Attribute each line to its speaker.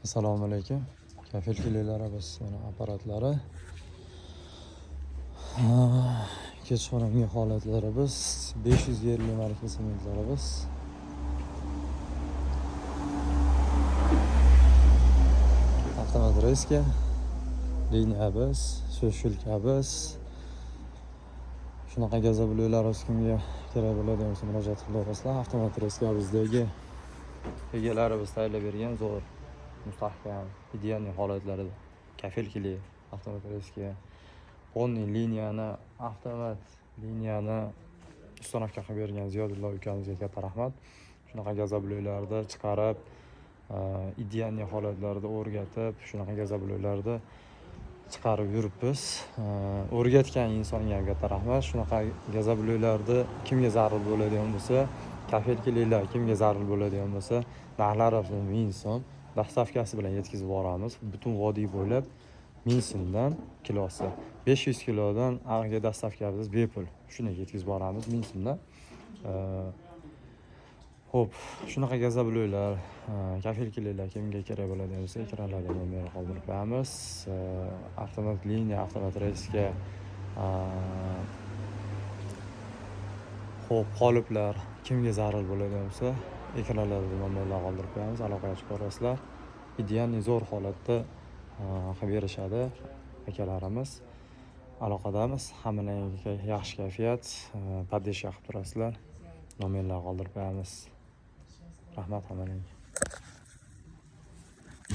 Speaker 1: Assalomu alaykum. Kafilkiliklarimiz yana apparatlari. Kechqurungi holatlarimiz 550 marka sementlarimiz. Avtomat reska, liniyamiz, so'shilkamiz. Shunaqa gazabluylarimiz kimga kerak bo'ladi desa murojaat qilaverasizlar. Avtomat reskamizdagi egalarimiz tayyorlab bergan zo'r mustahkam idealniy holatlarida kafilkilik avtomat reska polniy liniyani avtomat liniyani uстановка qilib bergan Ziyodullo ukamizga katta rahmat. Shunaqa gazabluylarda chiqarib idealniy holatlarda o'rgatib, shunaqa gazabluylarda chiqarib yuribmiz. O'rgatgan insonga ham katta rahmat. Shunaqa gazabluylarda kimga zarur bo'ladigan bo'lsa, kafilkiliklar kimga zarur bo'ladigan bo'lsa, narxlari 1000 so'm dastavkasi bilan yetkazib boramiz. Butun vodiy bo'ylab 1000 so'mdan kilosi. 500 kilodan avga dastavkamiz bepul. Shuni yetkazib boramiz 1000 so'mdan. Xo'p, shunaqa gazabluylar, kafilkiliklar kimga kerak bo'ladigan bo'lsa, ekranlarda nomer qoldirib qo'yamiz. Avtomat liniya, avtomat reska, xo'p, qoliplar kimga zarur bo'ladigan bo'lsa, ekranlarda nomerlar qoldirib qo'yamiz. Aloqaga chiqib ko'rasizlar. Idealniy zo'r holatda qilib berishadi akalarimiz. Aloqadamiz. Hammalarga yaxshi kayfiyat, podдержка qilib turasizlar. Nomerlar qoldirib qo'yamiz. Rahmat hammalarga.